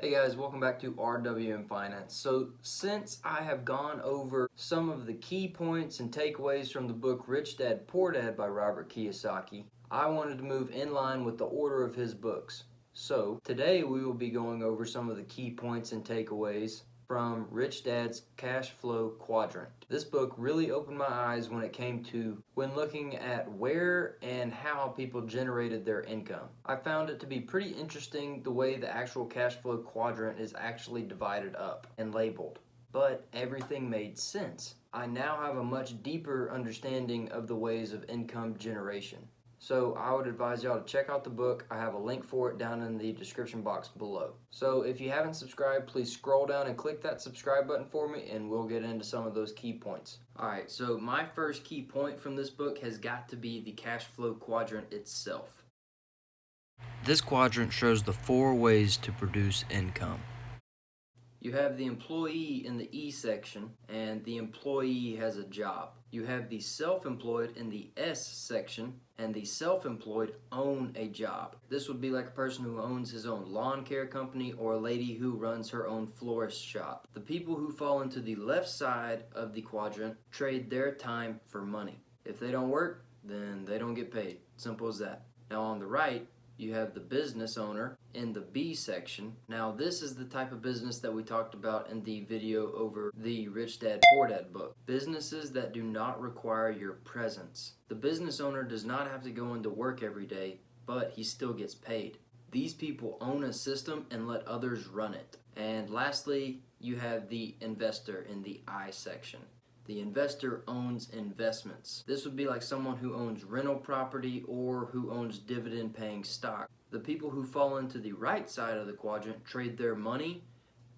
Hey guys, welcome back to RWM Finance. So since I have gone over some of the key points and takeaways from the book Rich Dad Poor Dad by Robert Kiyosaki, I wanted to move in line with the order of his books. So today we will be going over some of the key points and takeaways from Rich Dad's Cash Flow Quadrant. This book really opened my eyes when it came to looking at where and how people generated their income. I found it to be pretty interesting the way the actual cash flow quadrant is actually divided up and labeled. But everything made sense. I now have a much deeper understanding of the ways of income generation. So I would advise y'all to check out the book. I have a link for it down in the description box below. So if you haven't subscribed, please scroll down and click that subscribe button for me and we'll get into some of those key points. Alright, so my first key point from this book has got to be the cash flow quadrant itself. This quadrant shows the 4 ways to produce income. You have the employee in the E section, and the employee has a job. You have the self-employed in the S section, and the self-employed own a job. This would be like a person who owns his own lawn care company or a lady who runs her own florist shop. The people who fall into the left side of the quadrant trade their time for money. If they don't work, then they don't get paid. Simple as that. Now on the right, you have the business owner in the B section. Now this is the type of business that we talked about in the video over the Rich Dad Poor Dad book. Businesses that do not require your presence. The business owner does not have to go into work every day, but he still gets paid. These people own a system and let others run it. And lastly, you have the investor in the I section. The investor owns investments. This would be like someone who owns rental property or who owns dividend-paying stock. The people who fall into the right side of the quadrant trade their money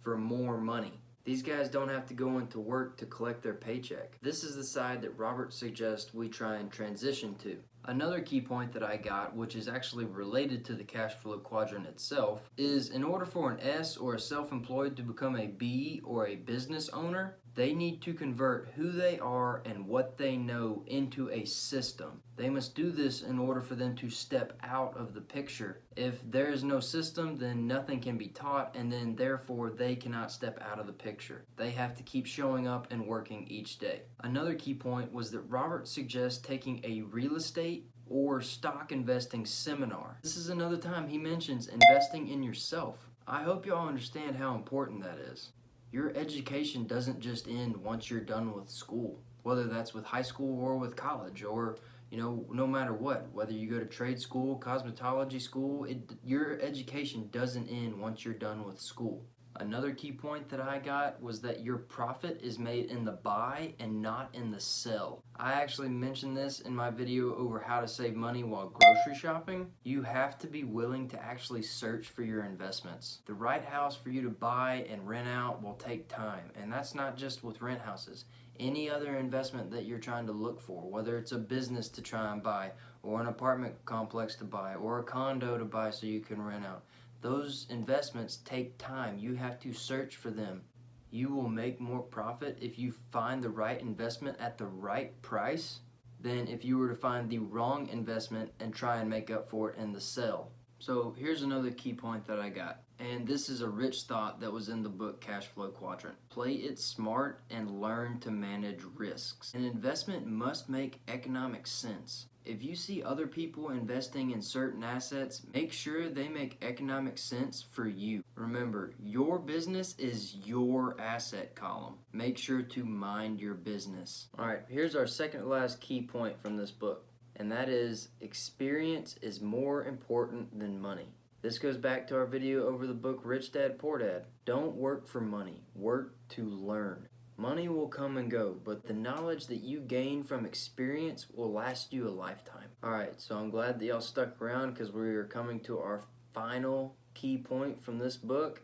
for more money. These guys don't have to go into work to collect their paycheck. This is the side that Robert suggests we try and transition to. Another key point that I got, which is actually related to the cash flow quadrant itself, is in order for an S or a self-employed to become a B or a business owner, they need to convert who they are and what they know into a system. They must do this in order for them to step out of the picture. If there is no system, then nothing can be taught, and then therefore they cannot step out of the picture. They have to keep showing up and working each day. Another key point was that Robert suggests taking a real estate or stock investing seminar. This is another time he mentions investing in yourself. I hope y'all understand how important that is. Your education doesn't just end once you're done with school, whether that's with high school or with college, or no matter what, whether you go to trade school, cosmetology school, your education doesn't end once you're done with school. Another key point that I got was that your profit is made in the buy and not in the sell. I actually mentioned this in my video over how to save money while grocery shopping. You have to be willing to actually search for your investments. The right house for you to buy and rent out will take time, and that's not just with rent houses. Any other investment that you're trying to look for, whether it's a business to try and buy, or an apartment complex to buy, or a condo to buy so you can rent out. Those investments take time. You have to search for them. You will make more profit if you find the right investment at the right price than if you were to find the wrong investment and try and make up for it in the sell. So here's another key point that I got. And this is a rich thought that was in the book Cash Flow Quadrant. Play it smart and learn to manage risks. An investment must make economic sense. If you see other people investing in certain assets, make sure they make economic sense for you. Remember, your business is your asset column. Make sure to mind your business. Alright, here's our second to last key point from this book, and that is experience is more important than money. This goes back to our video over the book Rich Dad Poor Dad. Don't work for money, work to learn. Money will come and go, but the knowledge that you gain from experience will last you a lifetime. Alright, so I'm glad that y'all stuck around because we are coming to our final key point from this book,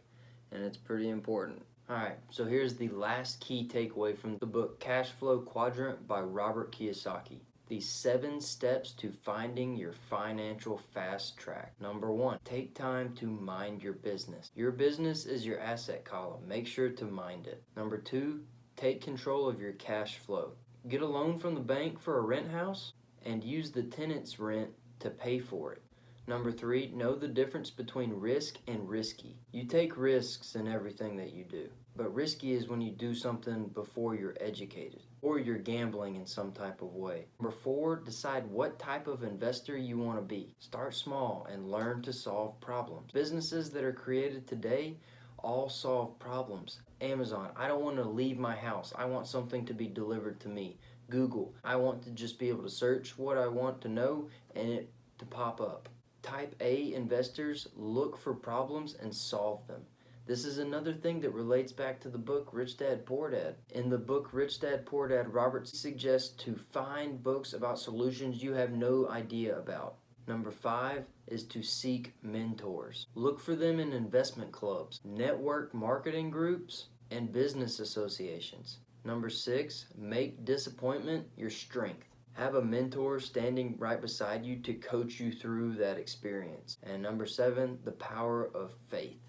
and it's pretty important. Alright, so here's the last key takeaway from the book Cash Flow Quadrant by Robert Kiyosaki. The 7 steps to finding your financial fast track. Number 1, take time to mind your business. Your business is your asset column. Make sure to mind it. Number 2, take control of your cash flow. Get a loan from the bank for a rent house and use the tenant's rent to pay for it. Number 3, know the difference between risk and risky. You take risks in everything that you do, but risky is when you do something before you're educated or you're gambling in some type of way. Number 4, decide what type of investor you want to be. Start small and learn to solve problems. Businesses that are created today all solve problems. Amazon, I don't want to leave my house. I want something to be delivered to me. Google, I want to just be able to search what I want to know and it to pop up. Type A investors look for problems and solve them. This is another thing that relates back to the book Rich Dad Poor Dad. In the book Rich Dad Poor Dad, Robert suggests to find books about solutions you have no idea about. Number 5 is to seek mentors. Look for them in investment clubs, network marketing groups, and business associations. Number 6, make disappointment your strength. Have a mentor standing right beside you to coach you through that experience. And number 7, the power of faith.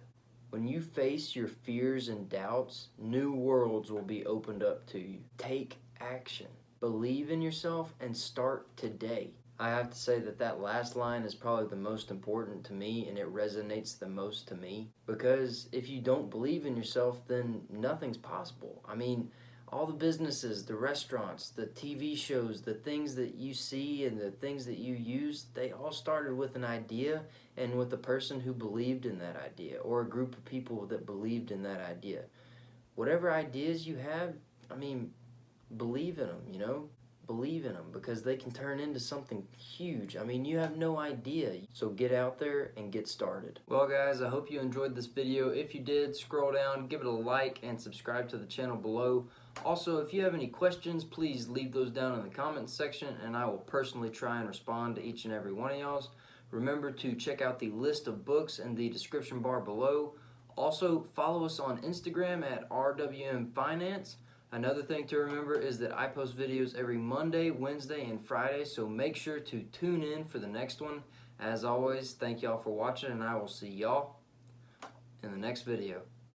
When you face your fears and doubts, new worlds will be opened up to you. Take action. Believe in yourself and start today. I have to say that last line is probably the most important to me, and it resonates the most to me, because if you don't believe in yourself, then nothing's possible. I mean, all the businesses, the restaurants, the TV shows, the things that you see and the things that you use, they all started with an idea and with a person who believed in that idea, or a group of people that believed in that idea. Whatever ideas you have, I mean, believe in them, Believe in them, because they can turn into something huge. I mean, you have no idea. So get out there and get started. Well guys, I hope you enjoyed this video. If you did, scroll down, give it a like, and subscribe to the channel below. Also, if you have any questions, please leave those down in the comments section, and I will personally try and respond to each and every one of y'all's. Remember to check out the list of books in the description bar below. Also, follow us on Instagram at RWM Finance. Another thing to remember is that I post videos every Monday, Wednesday, and Friday, so make sure to tune in for the next one. As always, thank y'all for watching, and I will see y'all in the next video.